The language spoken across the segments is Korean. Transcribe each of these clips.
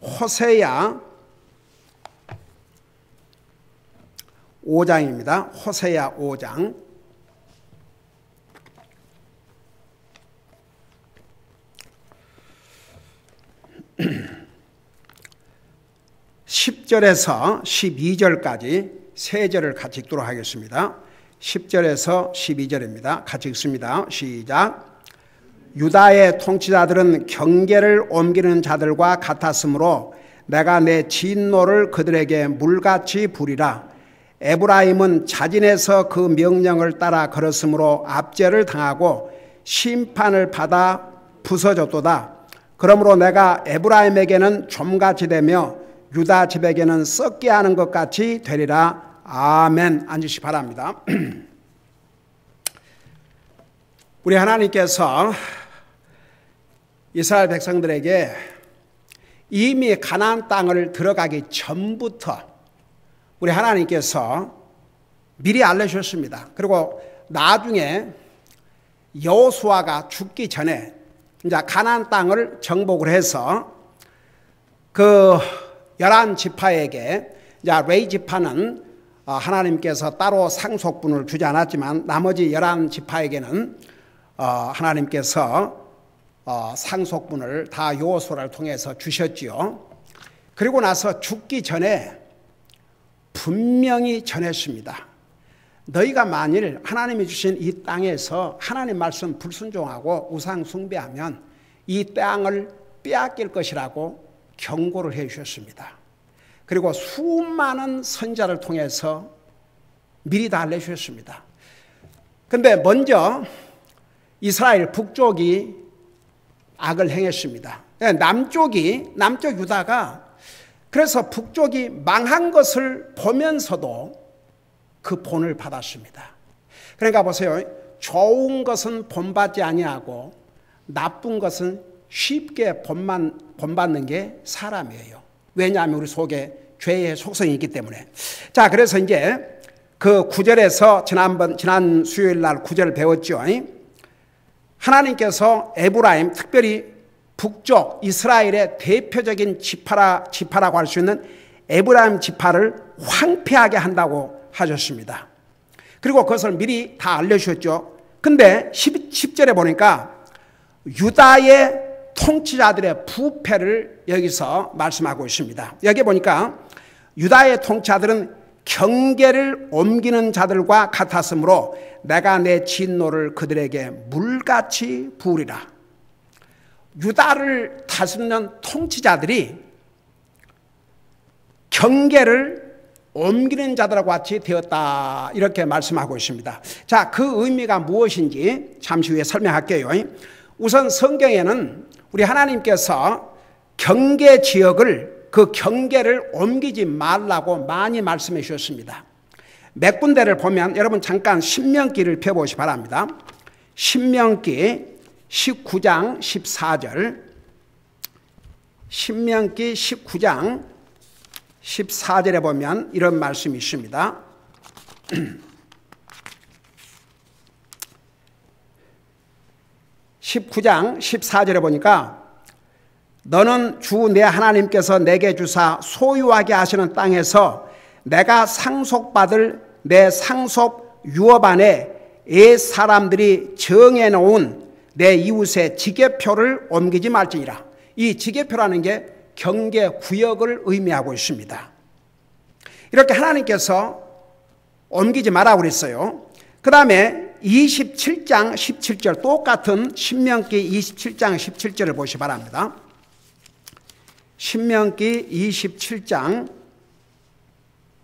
호세야 5장입니다. 호세야 5장 10절에서 12절까지 세 절을 같이 읽도록 하겠습니다. 10절에서 12절입니다. 같이 읽습니다. 시작. 유다의 통치자들은 경계를 옮기는 자들과 같았으므로 내가 내 진노를 그들에게 물같이 부리라. 에브라임은 자진해서 그 명령을 따라 걸었으므로 압제를 당하고 심판을 받아 부서졌도다. 그러므로 내가 에브라임에게는 좀같이 되며 유다 집에게는 썩게 하는 것 같이 되리라. 아멘. 앉으시기 바랍니다. 우리 하나님께서 이스라엘 백성들에게 이미 가나안 땅을 들어가기 전부터 우리 하나님께서 미리 알려주셨습니다. 그리고 나중에 여호수아가 죽기 전에 이제 가나안 땅을 정복을 해서 그 11지파에게 이제 레위 지파는 하나님께서 따로 상속분을 주지 않았지만 나머지 11지파에게는 하나님께서 상속분을 다 여호수아를 통해서 주셨지요. 그리고 나서 죽기 전에 분명히 전했습니다. 너희가 만일 하나님이 주신 이 땅에서 하나님 말씀 불순종하고 우상 숭배하면 이 땅을 빼앗길 것이라고 경고를 해 주셨습니다. 그리고 수많은 선지자를 통해서 미리 다 알려주셨습니다. 그런데 먼저 이스라엘 북쪽이 악을 행했습니다. 남쪽 유다가 그래서 북쪽이 망한 것을 보면서도 그 본을 받았습니다. 그러니까 보세요. 좋은 것은 본받지 아니하고 나쁜 것은 쉽게 본받는 게 사람이에요. 왜냐하면 우리 속에 죄의 속성이 있기 때문에. 자, 그래서 이제 그 9절에서 지난 수요일 날 9절을 배웠죠. 하나님께서 에브라임, 특별히 북쪽 이스라엘의 대표적인 지파라고 할 수 있는 에브라임 지파를 황폐하게 한다고 하셨습니다. 그리고 그것을 미리 다 알려주셨죠. 근데 10절에 보니까 유다의 통치자들의 부패를 여기서 말씀하고 있습니다. 여기 보니까 유다의 통치자들은 경계를 옮기는 자들과 같았으므로 내가 내 진노를 그들에게 물같이 부으리라. 유다를 다스리는 통치자들이 경계를 옮기는 자들과 같이 되었다, 이렇게 말씀하고 있습니다. 자, 그 의미가 무엇인지 잠시 후에 설명할게요. 우선 성경에는 우리 하나님께서 경계 지역을, 그 경계를 옮기지 말라고 많이 말씀해 주셨습니다. 몇 군데를 보면 여러분 잠깐 신명기를 펴보시기 바랍니다. 신명기 19장 14절, 신명기 19장 14절에 보면 이런 말씀이 있습니다. 19장 14절에 보니까 너는 주 내 하나님께서 내게 주사 소유하게 하시는 땅에서 내가 상속받을 내 상속 유업 안에 옛 사람들이 정해놓은 내 이웃의 지계표를 옮기지 말지니라. 이 지계표라는 게 경계 구역을 의미하고 있습니다. 이렇게 하나님께서 옮기지 말라고 그랬어요. 그 다음에 27장 17절, 똑같은 신명기 27장 17절을 보시기 바랍니다. 신명기 27장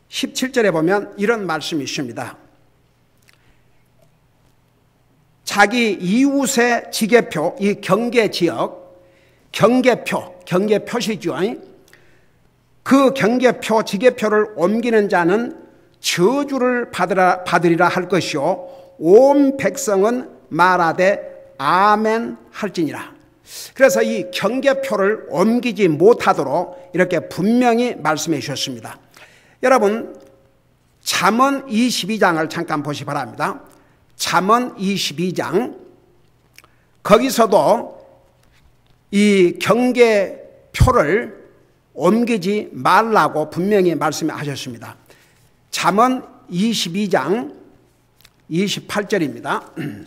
17절에 보면 이런 말씀이 있습니다. 자기 이웃의 지계표, 이 경계지역, 경계표시죠. 그 경계표, 지계표를 옮기는 자는 저주를 받으리라 할 것이요 온 백성은 말하되 아멘 할지니라. 그래서 이 경계표를 옮기지 못하도록 이렇게 분명히 말씀해 주셨습니다. 여러분, 잠언 22장을 잠깐 보시기 바랍니다. 잠언 22장, 거기서도 이 경계 표를 옮기지 말라고 분명히 말씀하셨습니다. 잠언 22장 28절입니다.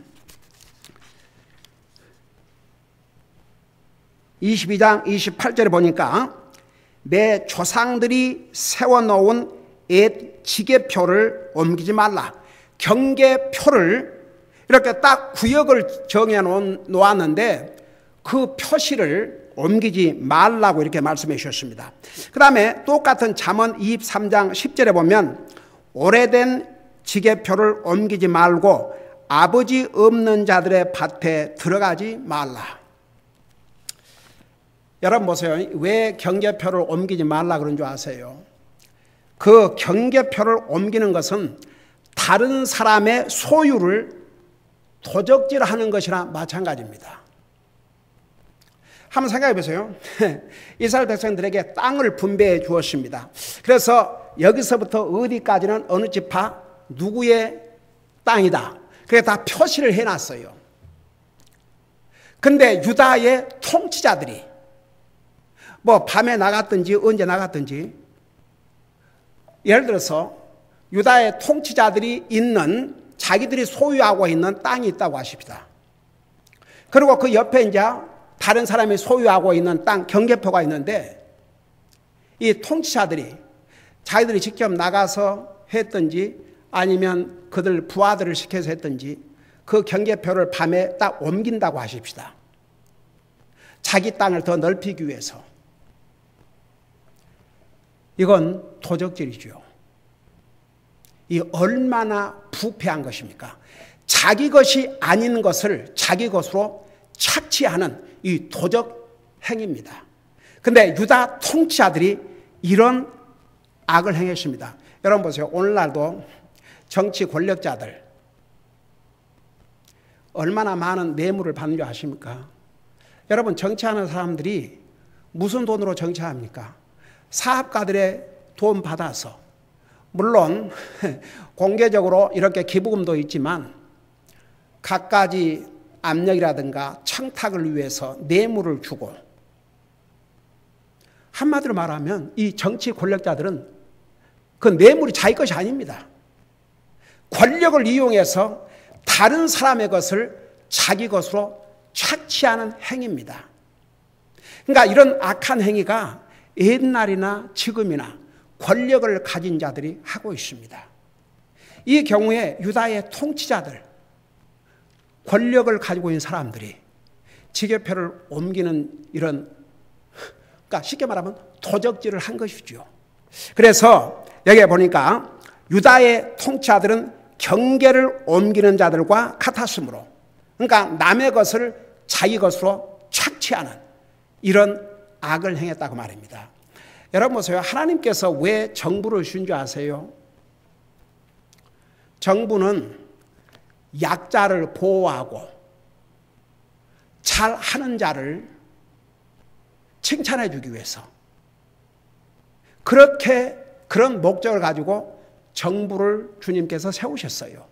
22장 28절에 보니까 내 조상들이 세워놓은 옛 지계표를 옮기지 말라. 경계표를 이렇게 딱 구역을 정해 놓았는데 그 표시를 옮기지 말라고 이렇게 말씀해 주셨습니다. 그 다음에 똑같은 잠언 23장 10절에 보면 오래된 지계표를 옮기지 말고 아버지 없는 자들의 밭에 들어가지 말라. 여러분 보세요. 왜 경계표를 옮기지 말라 그런 줄 아세요? 그 경계표를 옮기는 것은 다른 사람의 소유를 도적질하는 것이나 마찬가지입니다. 한번 생각해 보세요. 이스라엘 백성들에게 땅을 분배해 주었습니다. 그래서 여기서부터 어디까지는 어느 지파 누구의 땅이다. 그게 다 표시를 해놨어요. 근데 유다의 통치자들이 뭐 밤에 나갔든지 언제 나갔든지, 예를 들어서 유다의 통치자들이 있는 자기들이 소유하고 있는 땅이 있다고 하십니다. 그리고 그 옆에 이제 다른 사람이 소유하고 있는 땅 경계표가 있는데 이 통치자들이 자기들이 직접 나가서 했든지 아니면 그들 부하들을 시켜서 했든지 그 경계표를 밤에 딱 옮긴다고 하십시다. 자기 땅을 더 넓히기 위해서. 이건 도적질이죠. 이 얼마나 부패한 것입니까? 자기 것이 아닌 것을 자기 것으로 착취하는 이 도적 행위입니다. 그런데 유다 통치자들이 이런 악을 행했습니다. 여러분 보세요. 오늘날도 정치 권력자들 얼마나 많은 뇌물을 받는 줄 아십니까? 여러분 정치하는 사람들이 무슨 돈으로 정치합니까? 사업가들의 돈 받아서, 물론 공개적으로 이렇게 기부금도 있지만 갖가지 압력이라든가 청탁을 위해서 뇌물을 주고, 한마디로 말하면 이 정치 권력자들은 그 뇌물이 자기 것이 아닙니다. 권력을 이용해서 다른 사람의 것을 자기 것으로 착취하는 행위입니다. 그러니까 이런 악한 행위가 옛날이나 지금이나 권력을 가진 자들이 하고 있습니다. 이 경우에 유다의 통치자들, 권력을 가지고 있는 사람들이 지계표를 옮기는 이런, 그러니까 쉽게 말하면 도적질을 한 것이죠. 그래서 여기에 보니까 유다의 통치자들은 경계를 옮기는 자들과 같았으므로, 그러니까 남의 것을 자기 것으로 착취하는 이런 악을 행했다고 말입니다. 여러분 보세요. 하나님께서 왜 정부를 주신 줄 아세요? 정부는 약자를 보호하고 잘하는 자를 칭찬해 주기 위해서, 그런 목적을 가지고 정부를 주님께서 세우셨어요.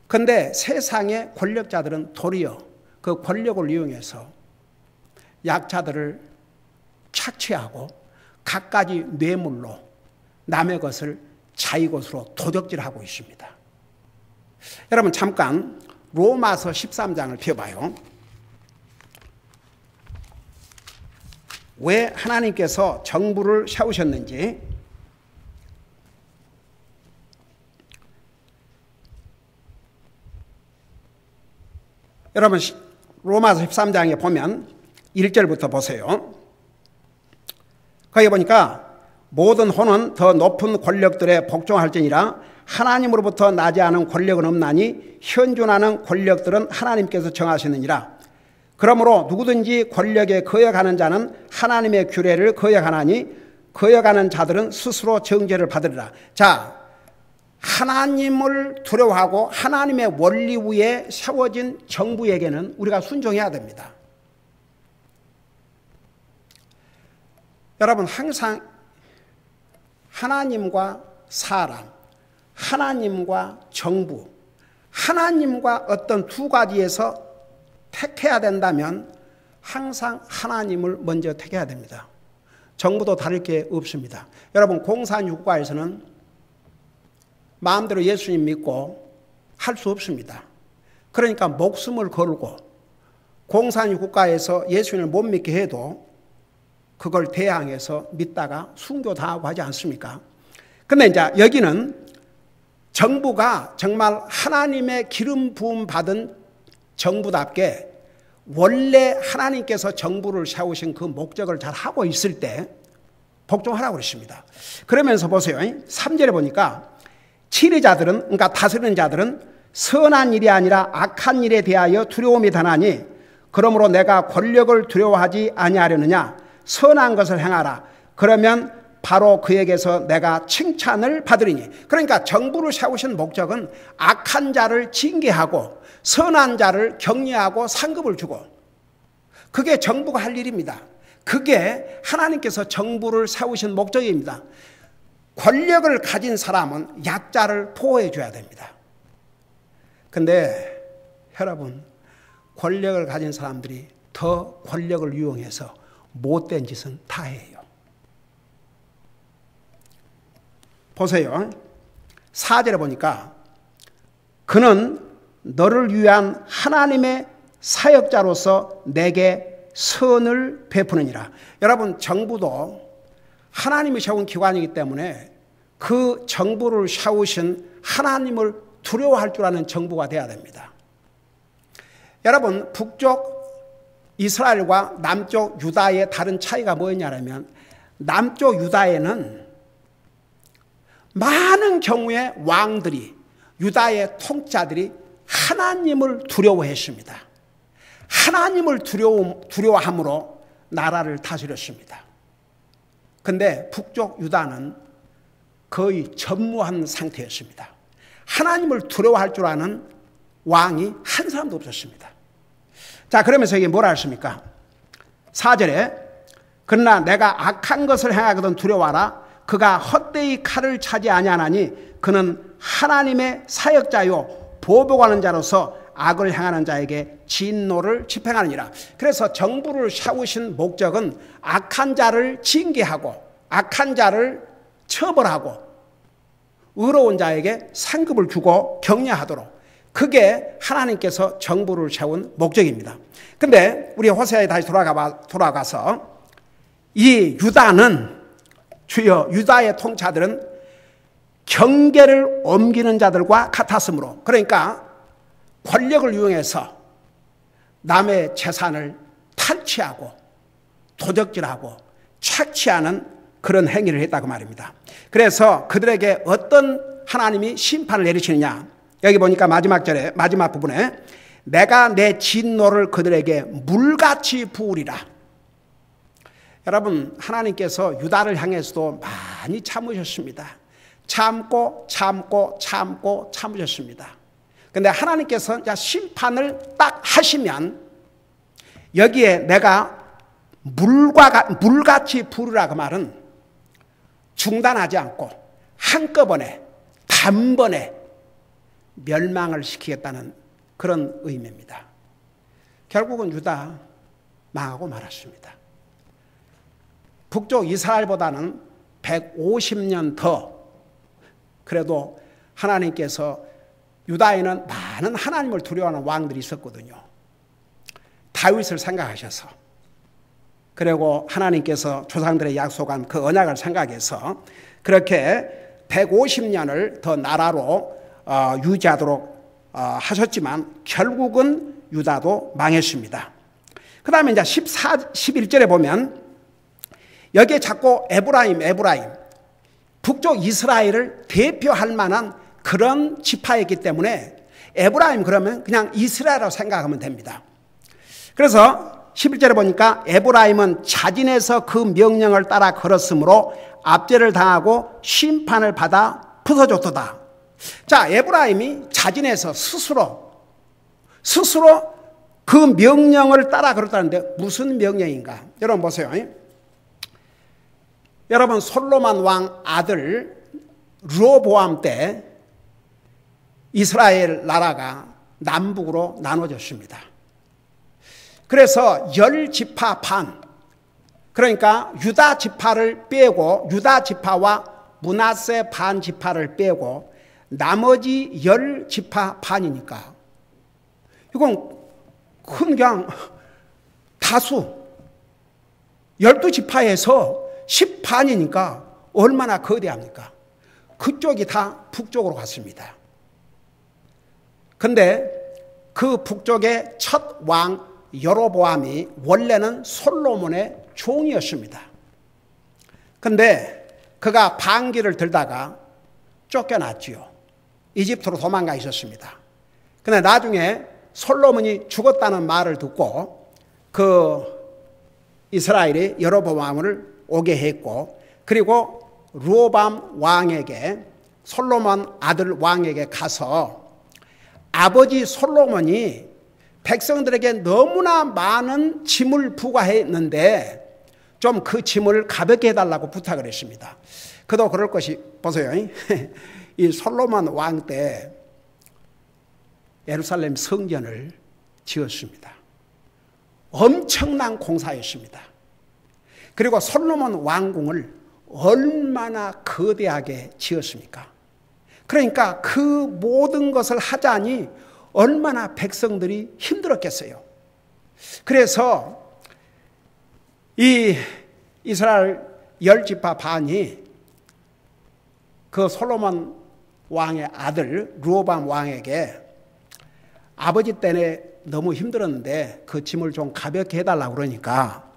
그런데 세상의 권력자들은 도리어 그 권력을 이용해서 약자들을 착취하고 갖가지 뇌물로 남의 것을 자기 것으로 도적질하고 있습니다. 여러분 잠깐 로마서 13장을 펴봐요. 왜 하나님께서 정부를 세우셨는지. 여러분 로마서 13장에 보면 1절부터 보세요. 거기 보니까 모든 혼은 더 높은 권력들에 복종할지니라 하나님으로부터 나지 않은 권력은 없나니 현존하는 권력들은 하나님께서 정하시느니라. 그러므로 누구든지 권력에 거역하는 자는 하나님의 규례를 거역하나니 거역하는 자들은 스스로 정죄를 받으리라. 자, 하나님을 두려워하고 하나님의 원리 위에 세워진 정부에게는 우리가 순종해야 됩니다. 여러분 항상 하나님과 사람, 하나님과 정부, 하나님과 어떤 두 가지에서 택해야 된다면 항상 하나님을 먼저 택해야 됩니다. 정부도 다를 게 없습니다. 여러분, 공산국가에서는 마음대로 예수님 믿고 할 수 없습니다. 그러니까 목숨을 걸고 공산국가에서 예수님을 못 믿게 해도 그걸 대항해서 믿다가 순교당하고 하지 않습니까? 근데 이제 여기는 정부가 정말 하나님의 기름 부음 받은 정부답게 원래 하나님께서 정부를 세우신 그 목적을 잘 하고 있을 때 복종하라고 그랬습니다. 그러면서 보세요. 3절에 보니까 치리자들은, 그러니까 다스리는 자들은 선한 일이 아니라 악한 일에 대하여 두려움이 다나니 그러므로 내가 권력을 두려워하지 아니하려느냐. 선한 것을 행하라. 그러면 바로 그에게서 내가 칭찬을 받으리니. 그러니까 정부를 세우신 목적은 악한 자를 징계하고 선한 자를 격려하고 상급을 주고, 그게 정부가 할 일입니다. 그게 하나님께서 정부를 세우신 목적입니다. 권력을 가진 사람은 약자를 보호해 줘야 됩니다. 근데 여러분, 권력을 가진 사람들이 더 권력을 이용해서 못된 짓은 다 해요. 보세요. 4절에 보니까 그는 너를 위한 하나님의 사역자로서 내게 선을 베푸느니라. 여러분, 정부도 하나님이 세운 기관이기 때문에 그 정부를 세우신 하나님을 두려워할 줄 아는 정부가 돼야 됩니다. 여러분, 북쪽 이스라엘과 남쪽 유다의 다른 차이가 뭐였냐면, 남쪽 유다에는 많은 경우에 왕들이, 유다의 통치자들이 하나님을 두려워했습니다. 하나님을 두려워함으로 나라를 다스렸습니다. 근데 북쪽 유다는 거의 전무한 상태였습니다. 하나님을 두려워할 줄 아는 왕이 한 사람도 없었습니다. 자, 그러면서 이게 뭐라 했습니까? 4절에 그러나 내가 악한 것을 행하거든 두려워하라. 그가 헛되이 칼을 차지 아니하나니 그는 하나님의 사역자요 보복하는 자로서 악을 행하는 자에게 진노를 집행하느니라. 그래서 정부를 세우신 목적은 악한 자를 징계하고 악한 자를 처벌하고 의로운 자에게 상급을 주고 격려하도록, 그게 하나님께서 정부를 세운 목적입니다. 근데 우리 호세아에 다시 돌아가서 이 유다는, 주여 유다의 통치자들은 경계를 옮기는 자들과 같았으므로, 그러니까 권력을 이용해서 남의 재산을 탈취하고 도적질하고 착취하는 그런 행위를 했다고 말입니다. 그래서 그들에게 어떤 하나님이 심판을 내리시느냐, 여기 보니까 마지막 부분에 내가 내 진노를 그들에게 물같이 부으리라. 여러분, 하나님께서 유다를 향해서도 많이 참으셨습니다. 참으셨습니다. 근데 하나님께서 심판을 딱 하시면 여기에 내가 물같이 부르라 그 말은 중단하지 않고 한꺼번에 단번에 멸망을 시키겠다는 그런 의미입니다. 결국은 유다 망하고 말았습니다. 북쪽 이스라엘보다는 150년 더 그래도 하나님께서, 유다에는 많은 하나님을 두려워하는 왕들이 있었거든요. 다윗을 생각하셔서, 그리고 하나님께서 조상들의 약속한 그 언약을 생각해서 그렇게 150년을 더 나라로 유지하도록 하셨지만 결국은 유다도 망했습니다. 그 다음에 이제 11절에 보면 여기에 자꾸 에브라임, 북쪽 이스라엘을 대표할 만한 그런 지파였기 때문에 에브라임 그러면 그냥 이스라엘이라고 생각하면 됩니다. 그래서 11절에 보니까 에브라임은 자진해서 그 명령을 따라 걸었으므로 압제를 당하고 심판을 받아 부서졌도다. 자, 에브라임이 자진해서 스스로 그 명령을 따라 걸었다는데 무슨 명령인가? 여러분 보세요. 여러분, 솔로몬 왕 아들 르호보암 때 이스라엘 나라가 남북으로 나눠졌습니다. 그래서 10지파 반, 그러니까 유다 지파를 빼고 유다 지파와 므낫세 반 지파를 빼고 나머지 10지파 반이니까 이건 그냥 다수 12지파에서 10반이니까 얼마나 거대합니까? 그쪽이 다 북쪽으로 갔습니다. 근데 그 북쪽의 첫 왕 여로보암이 원래는 솔로몬의 종이었습니다. 근데 그가 반기를 들다가 쫓겨났지요. 이집트로 도망가 있었습니다. 근데 나중에 솔로몬이 죽었다는 말을 듣고 그 이스라엘이 여로보암을 오게 했고, 그리고 르호보암 왕에게, 솔로몬 아들 왕에게 가서 아버지 솔로몬이 백성들에게 너무나 많은 짐을 부과했는데 좀 그 짐을 가볍게 해달라고 부탁을 했습니다. 그도 그럴 것이, 보세요. 이 솔로몬 왕 때 예루살렘 성전을 지었습니다. 엄청난 공사였습니다. 그리고 솔로몬 왕궁을 얼마나 거대하게 지었습니까? 그러니까 그 모든 것을 하자니 얼마나 백성들이 힘들었겠어요. 그래서 이 이스라엘 10지파 반이 그 솔로몬 왕의 아들 르호보암 왕에게 아버지 때문에 너무 힘들었는데 그 짐을 좀 가볍게 해달라고 그러니까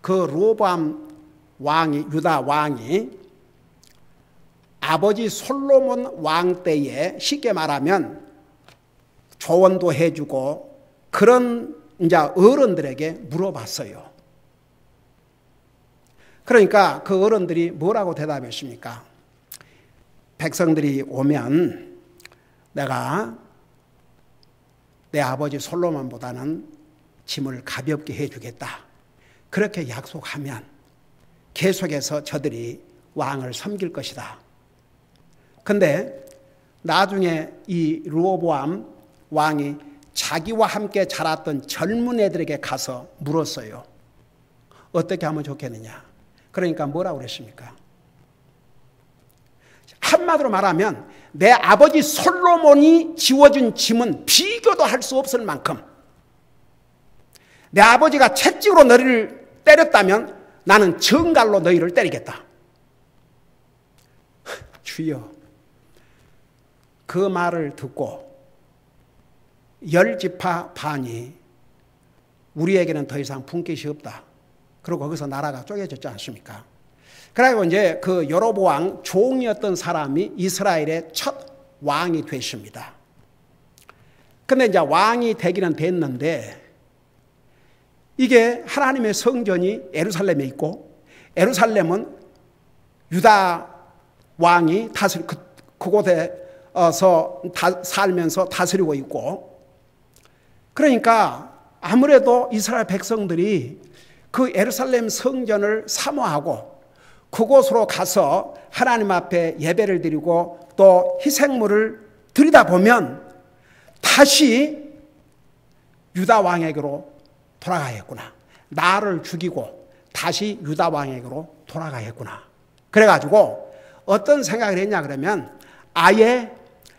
그 르호보암 왕이, 유다 왕이 아버지 솔로몬 왕 때에 쉽게 말하면 조언도 해주고 그런 이제 어른들에게 물어봤어요. 그러니까 그 어른들이 뭐라고 대답했습니까? 백성들이 오면 내가 내 아버지 솔로몬보다는 짐을 가볍게 해주겠다. 그렇게 약속하면 계속해서 저들이 왕을 섬길 것이다. 근데 나중에 이 르호보암 왕이 자기와 함께 자랐던 젊은 애들에게 가서 물었어요. 어떻게 하면 좋겠느냐? 그러니까 뭐라고 그랬습니까? 한마디로 말하면 내 아버지 솔로몬이 지워준 짐은 비교도 할 수 없을 만큼, 내 아버지가 채찍으로 너희를 때렸다면 나는 정갈로 너희를 때리겠다. 주여, 그 말을 듣고 10지파 반이 우리에게는 더 이상 분깃이 없다. 그리고 거기서 나라가 쪼개졌지 않습니까? 그리고 이제 그 여로보암 종이었던 사람이 이스라엘의 첫 왕이 됐습니다. 근데 이제 왕이 되기는 됐는데 이게 하나님의 성전이 예루살렘에 있고 예루살렘은 유다 왕이 그곳에서 살면서 다스리고 있고, 그러니까 아무래도 이스라엘 백성들이 그 예루살렘 성전을 사모하고 그곳으로 가서 하나님 앞에 예배를 드리고 또 희생물을 드리다 보면 다시 유다 왕에게로 돌아가야겠구나. 나를 죽이고 다시 유다 왕에게로 돌아가야겠구나. 그래가지고 어떤 생각을 했냐 그러면 아예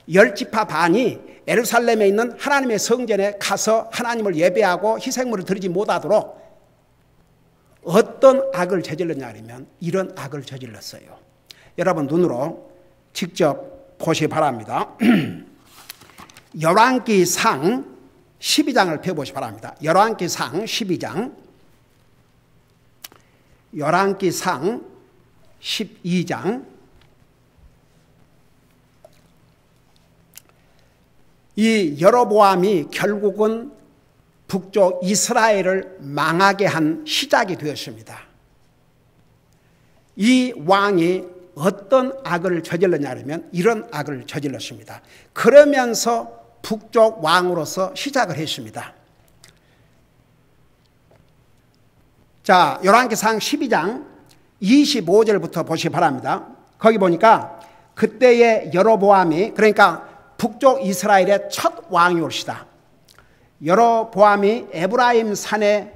10지파 반이 예루살렘에 있는 하나님의 성전에 가서 하나님을 예배하고 희생물을 드리지 못하도록 어떤 악을 저질렀냐 그러면 이런 악을 저질렀어요. 여러분 눈으로 직접 보시기 바랍니다. 열왕기상 12장을 펴보시기 바랍니다. 열왕기상 12장, 열왕기상 12장. 이 여로보암이 결국은 북쪽 이스라엘을 망하게 한 시작이 되었습니다. 이 왕이 어떤 악을 저질렀냐면 이런 악을 저질렀습니다. 그러면서 북쪽 왕으로서 시작을 했습니다. 자, 열왕기상 12장 25절부터 보시기 바랍니다. 거기 보니까 그때의 여로보암이, 그러니까 북쪽 이스라엘의 첫 왕이 올시다. 여로보암이 에브라임 산에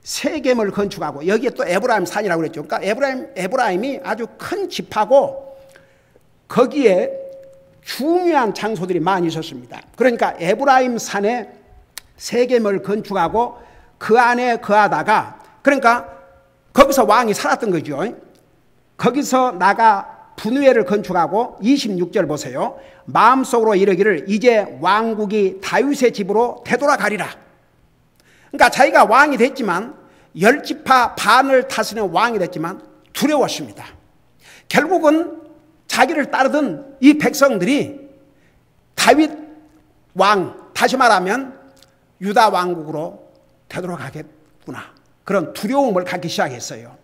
세겜을 건축하고, 여기에 또 에브라임 산이라고 그랬죠. 그러니까 에브라임이 아주 큰 집하고 거기에 중요한 장소들이 많이 있었습니다. 그러니까 에브라임 산에 세겜을 건축하고 그 안에 거하다가, 그러니까 거기서 왕이 살았던 거죠. 거기서 나가 분우회를 건축하고 26절 보세요. 마음속으로 이르기를 이제 왕국이 다윗의 집으로 되돌아가리라. 그러니까 자기가 왕이 됐지만, 10지파 반을 다스리는 왕이 됐지만 두려웠습니다. 결국은 자기를 따르던 이 백성들이 다윗 왕, 다시 말하면 유다 왕국으로 되돌아가겠구나, 그런 두려움을 갖기 시작했어요.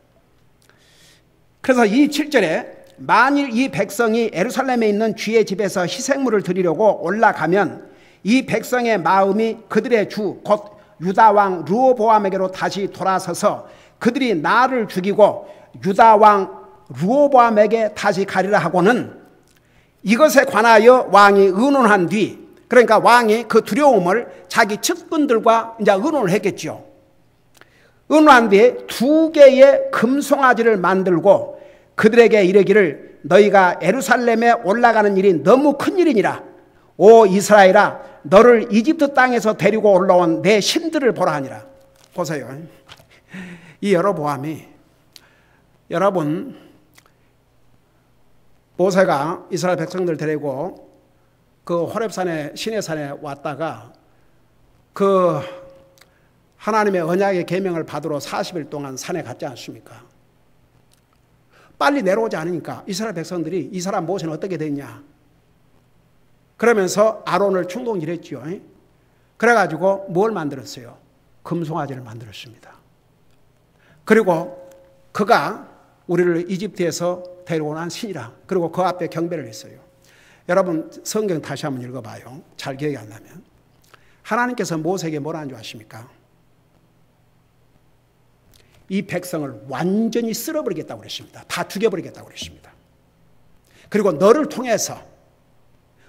그래서 이 7절에 만일 이 백성이 예루살렘에 있는 주의 집에서 희생물을 드리려고 올라가면 이 백성의 마음이 그들의 주 곧 유다 왕 르호보암에게로 다시 돌아서서 그들이 나를 죽이고 유다 왕 르호보암에게 다시 가리라 하고는, 이것에 관하여 왕이 의논한 뒤, 그러니까 왕이 그 두려움을 자기 측근들과 이제 의논을 했겠죠. 의논한 뒤에 2개의 금송아지를 만들고 그들에게 이르기를 너희가 예루살렘에 올라가는 일이 너무 큰 일이니라. 오 이스라엘아, 너를 이집트 땅에서 데리고 올라온 내 신들을 보라 하니라. 보세요. 이 여로보암이, 여러분, 모세가 이스라엘 백성들 데리고 그 호렙산에, 시내산에 왔다가 그 하나님의 언약의 계명을 받으러 40일 동안 산에 갔지 않습니까? 빨리 내려오지 않으니까 이스라엘 백성들이 이 사람 모세는 어떻게 됐냐 그러면서 아론을 충동질했죠. 그래가지고 뭘 만들었어요? 금송아지를 만들었습니다. 그리고 그가 우리를 이집트에서 데려온 한 신이라, 그리고 그 앞에 경배를 했어요. 여러분 성경 다시 한번 읽어봐요. 잘 기억이 안 나면. 하나님께서 모세에게 뭐라는 줄 아십니까? 이 백성을 완전히 쓸어버리겠다고 그랬습니다. 다 죽여버리겠다고 그랬습니다. 그리고 너를 통해서,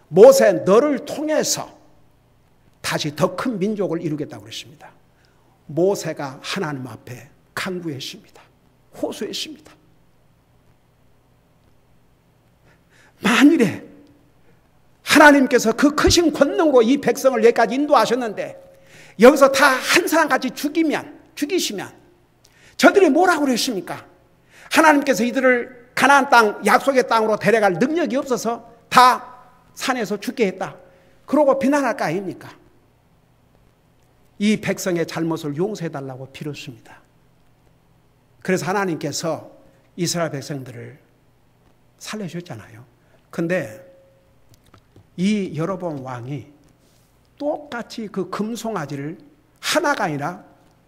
모세 너를 통해서 다시 더 큰 민족을 이루겠다고 그랬습니다. 모세가 하나님 앞에 간구했습니다. 호소했습니다. 만일에 하나님께서 그 크신 권능으로 이 백성을 여기까지 인도하셨는데 여기서 다 한 사람같이 죽이시면 저들이 뭐라고 그랬습니까? 하나님께서 이들을 가나안 땅, 약속의 땅으로 데려갈 능력이 없어서 다 산에서 죽게 했다. 그러고 비난할 거 아닙니까? 이 백성의 잘못을 용서해달라고 빌었습니다. 그래서 하나님께서 이스라엘 백성들을 살려주셨잖아요. 근데 이 여로보암 왕이 똑같이 그 금송아지를 하나가 아니라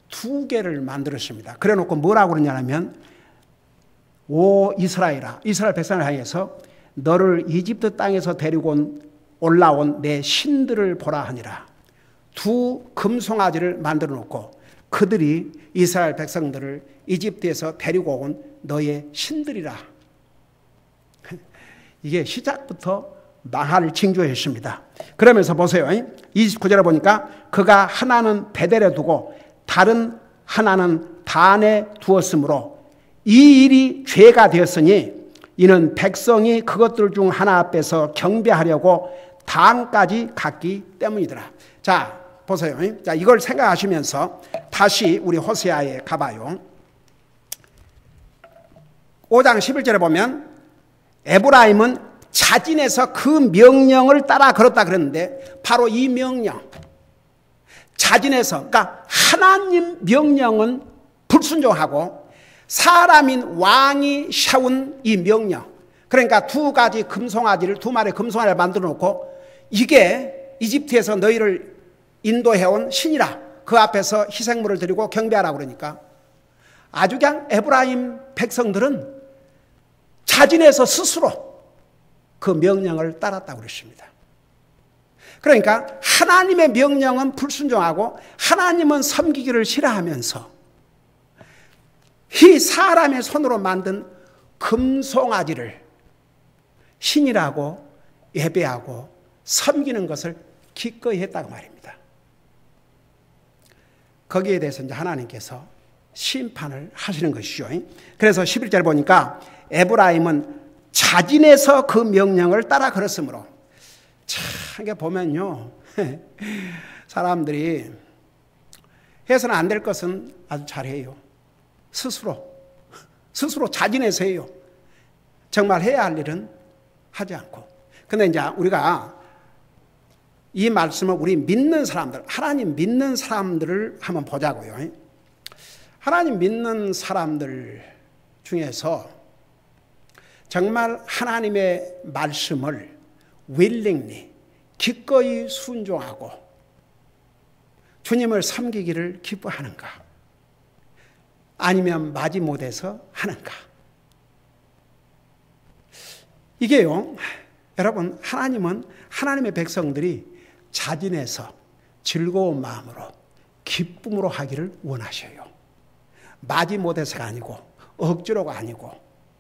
2개를 만들었습니다. 그래 놓고 뭐라고 그러냐면, 오 이스라엘아, 이스라엘 백성을 향해서 너를 이집트 땅에서 데리고 올라온 내 신들을 보라 하니라. 2 금송아지를 만들어 놓고 그들이 이스라엘 백성들을 이집트에서 데리고 온 너의 신들이라. 이게 시작부터 망할 징조였습니다. 그러면서 보세요. 29절에 보니까 그가 하나는 베델에 두고 다른 하나는 단에 두었으므로 이 일이 죄가 되었으니 이는 백성이 그것들 중 하나 앞에서 경배하려고 단까지 갔기 때문이더라. 자, 보세요. 자, 이걸 생각하시면서 다시 우리 호세아에 가봐요. 5장 11절에 보면 에브라임은 자진해서 그 명령을 따라 걸었다 그랬는데, 바로 이 명령, 자진해서, 그러니까 하나님 명령은 불순종하고 사람인 왕이 세운 이 명령, 그러니까 2가지 금송아지를, 2마리의 금송아지를 만들어 놓고 이게 이집트에서 너희를 인도해온 신이라, 그 앞에서 희생물을 드리고 경배하라 그러니까 아주 그냥 에브라임 백성들은 자진해서 스스로 그 명령을 따랐다고 그랬습니다. 그러니까 하나님의 명령은 불순종하고 하나님은 섬기기를 싫어하면서 이 사람의 손으로 만든 금송아지를 신이라고 예배하고 섬기는 것을 기꺼이 했다고 말입니다. 거기에 대해서 이제 하나님께서 심판을 하시는 것이죠. 그래서 11절 보니까 에브라임은 자진해서 그 명령을 따라 걸었으므로. 참 이게 보면요, 사람들이 해서는 안 될 것은 아주 잘해요. 스스로 자진해서 해요. 정말 해야 할 일은 하지 않고. 근데 이제 우리가 이 말씀을 우리 믿는 사람들, 하나님 믿는 사람들을 한번 보자고요. 하나님 믿는 사람들 중에서 정말 하나님의 말씀을 willingly, 기꺼이 순종하고 주님을 섬기기를 기뻐하는가? 아니면 마지못해서 하는가? 이게요, 여러분, 하나님은 하나님의 백성들이 자진해서 즐거운 마음으로 기쁨으로 하기를 원하셔요. 마지못해서가 아니고 억지로가 아니고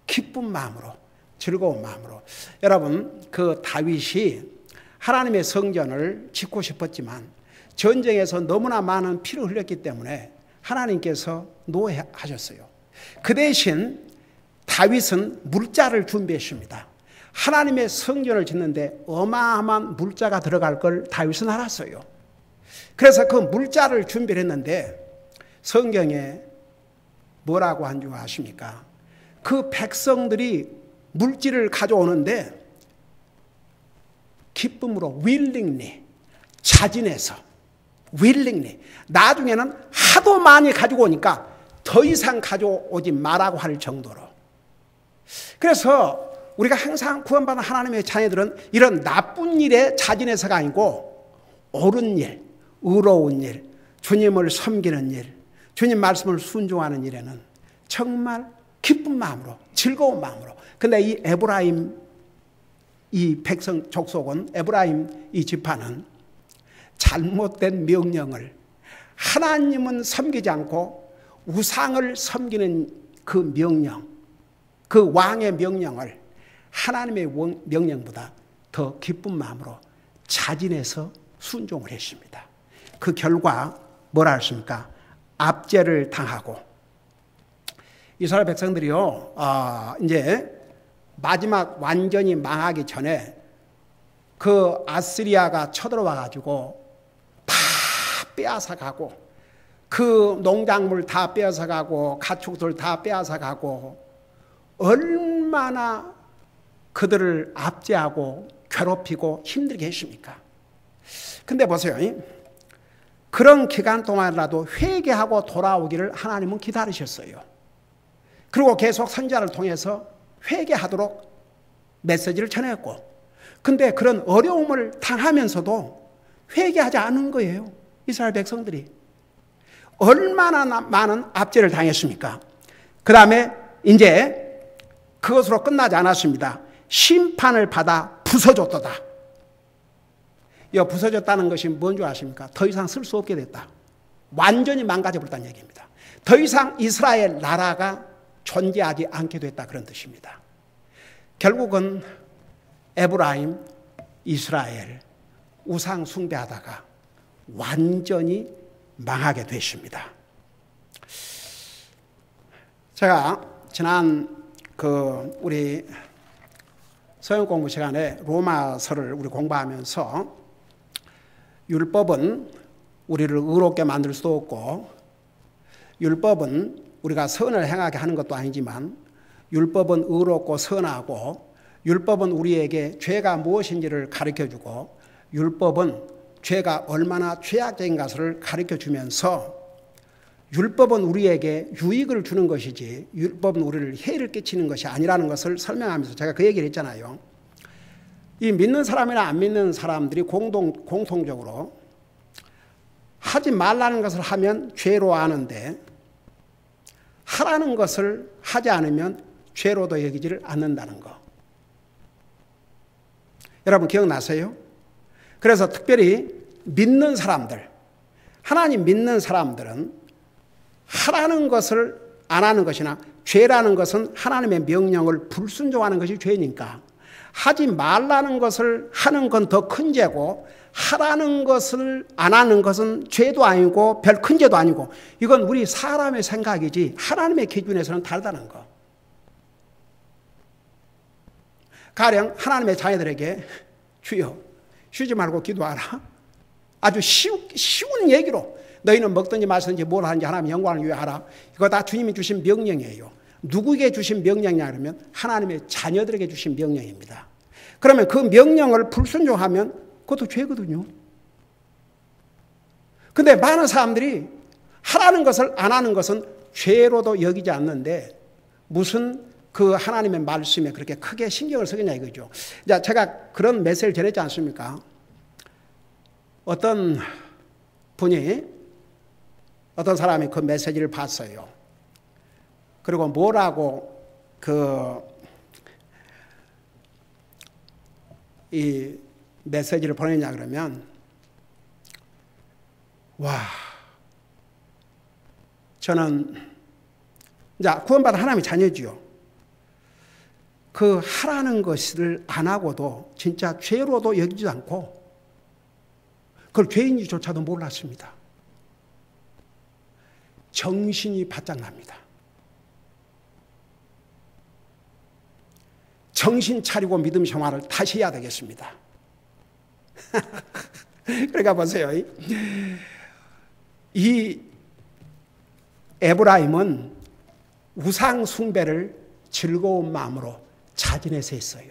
기쁜 마음으로, 즐거운 마음으로. 여러분, 그 다윗이 하나님의 성전을 짓고 싶었지만 전쟁에서 너무나 많은 피를 흘렸기 때문에 하나님께서 노해하셨어요. 그 대신 다윗은 물자를 준비했습니다. 하나님의 성전을 짓는데 어마어마한 물자가 들어갈 걸 다윗은 알았어요. 그래서 그 물자를 준비를 했는데 성경에 뭐라고 한 줄 아십니까? 그 백성들이 물질을 가져오는데 기쁨으로 willingly, 자진해서 willingly, 나중에는 하도 많이 가지고 오니까 더 이상 가져오지 말라고 할 정도로. 그래서 우리가 항상 구원받은 하나님의 자녀들은 이런 나쁜 일에 자진해서가 아니고 옳은 일, 의로운 일, 주님을 섬기는 일, 주님 말씀을 순종하는 일에는 정말 기쁜 마음으로, 즐거운 마음으로. 근데 이 에브라임, 이 백성 족속은, 에브라임 이 지파는 잘못된 명령을, 하나님은 섬기지 않고 우상을 섬기는 그 명령, 그 왕의 명령을 하나님의 명령보다 더 기쁜 마음으로 자진해서 순종을 했습니다. 그 결과 뭐라 했습니까? 압제를 당하고. 이스라엘 백성들이요, 이제 마지막 완전히 망하기 전에 그 아스리아가 쳐들어와 가지고 다 빼앗아 가고, 그 농작물 다 빼앗아 가고, 가축들 다 빼앗아 가고, 얼마나 그들을 압제하고 괴롭히고 힘들게 했습니까? 근데 보세요. 그런 기간 동안이라도 회개하고 돌아오기를 하나님은 기다리셨어요. 그리고 계속 선지자를 통해서 회개하도록 메시지를 전했고, 근데 그런 어려움을 당하면서도 회개하지 않은 거예요. 이스라엘 백성들이. 얼마나 많은 압제를 당했습니까? 그 다음에 이제 그것으로 끝나지 않았습니다. 심판을 받아 부서졌도다. 이 부서졌다는 것이 뭔지 아십니까? 더 이상 쓸 수 없게 됐다. 완전히 망가져버렸다는 얘기입니다. 더 이상 이스라엘 나라가 존재하지 않게 됐다, 그런 뜻입니다. 결국은 에브라임, 이스라엘 우상 숭배하다가 완전히 망하게 됐습니다. 제가 지난 우리 서영 공부 시간에 로마서를 우리 공부하면서 율법은 우리를 의롭게 만들 수도 없고, 율법은 우리가 선을 행하게 하는 것도 아니지만, 율법은 의롭고 선하고, 율법은 우리에게 죄가 무엇인지를 가르쳐주고, 율법은 죄가 얼마나 죄악적인 것을 가르쳐주면서, 율법은 우리에게 유익을 주는 것이지 율법은 우리를 해를 끼치는 것이 아니라는 것을 설명하면서 제가 그 얘기를 했잖아요. 이 믿는 사람이나 안 믿는 사람들이 공통적으로 하지 말라는 것을 하면 죄로 아는데, 하라는 것을 하지 않으면 죄로도 여기지를 않는다는 거. 여러분 기억나세요? 그래서 특별히 믿는 사람들, 하나님 믿는 사람들은 하라는 것을 안 하는 것이나, 죄라는 것은 하나님의 명령을 불순종하는 것이 죄니까 하지 말라는 것을 하는 건 더 큰 죄고, 하라는 것을 안 하는 것은 죄도 아니고 별 큰 죄도 아니고 이건 우리 사람의 생각이지 하나님의 기준에서는 다르다는 거. 가령 하나님의 자녀들에게 주여 쉬지 말고 기도하라. 아주 쉬운 얘기로 너희는 먹든지 마시든지 뭘 하는지 하나님 영광을 위하라. 이거 다 주님이 주신 명령이에요. 누구에게 주신 명령이냐 그러면 하나님의 자녀들에게 주신 명령입니다. 그러면 그 명령을 불순종하면 그것도 죄거든요. 근데 많은 사람들이 하라는 것을 안 하는 것은 죄로도 여기지 않는데 무슨 그 하나님의 말씀에 그렇게 크게 신경을 쓰겠냐 이거죠. 자, 제가 그런 메시지를 전했지 않습니까? 어떤 사람이 그 메시지를 봤어요. 그리고 뭐라고 이 메시지를 보냈냐 그러면 저는 구원받은 하나님의 자녀지요. 그 하라는 것을 안 하고도 진짜 죄로도 여기지 않고 그걸 죄인지조차도 몰랐습니다. 정신이 바짝 납니다. 정신 차리고 믿음 생활을 다시 해야 되겠습니다. 그러니까 보세요. 이 에브라임은 우상 숭배를 즐거운 마음으로 자진해서 했어요.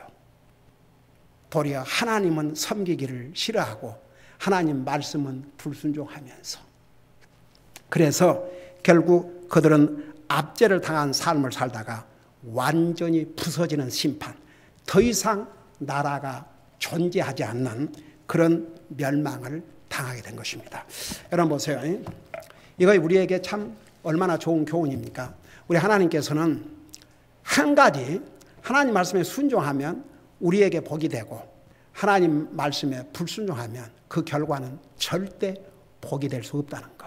도리어 하나님은 섬기기를 싫어하고 하나님 말씀은 불순종하면서 그래서 결국 그들은 압제를 당한 삶을 살다가 완전히 부서지는 심판, 더 이상 나라가 존재하지 않는 그런 멸망을 당하게 된 것입니다. 여러분 보세요. 이거 우리에게 참 얼마나 좋은 교훈입니까? 우리 하나님께서는 한 가지 하나님 말씀에 순종하면 우리에게 복이 되고 하나님 말씀에 불순종하면 그 결과는 절대 복이 될 수 없다는 것.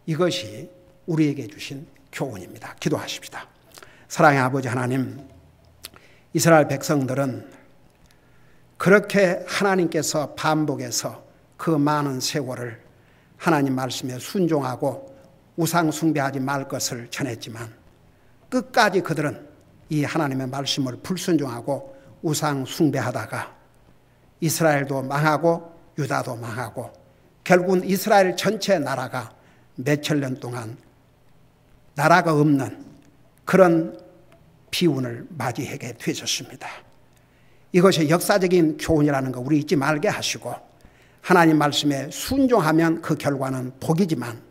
이것이 우리에게 주신 교훈입니다. 기도하십시다. 사랑의 아버지 하나님, 이스라엘 백성들은 그렇게 하나님께서 반복해서 그 많은 세월을 하나님 말씀에 순종하고 우상 숭배하지 말 것을 전했지만 끝까지 그들은 이 하나님의 말씀을 불순종하고 우상 숭배하다가 이스라엘도 망하고 유다도 망하고 결국은 이스라엘 전체 나라가 몇천 년 동안 나라가 없는 그런 비운을 맞이하게 되셨습니다. 이것이 역사적인 교훈이라는 거 우리 잊지 말게 하시고 하나님 말씀에 순종하면 그 결과는 복이지만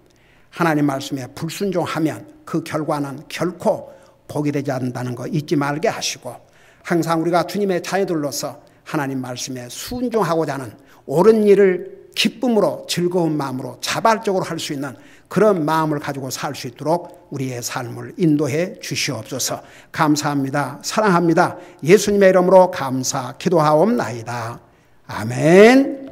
하나님 말씀에 불순종하면 그 결과는 결코 복이 되지 않는다는 거 잊지 말게 하시고 항상 우리가 주님의 자녀들로서 하나님 말씀에 순종하고자 하는 옳은 일을 기쁨으로 즐거운 마음으로 자발적으로 할 수 있는 그런 마음을 가지고 살 수 있도록 우리의 삶을 인도해 주시옵소서. 감사합니다. 사랑합니다. 예수님의 이름으로 감사 기도하옵나이다. 아멘.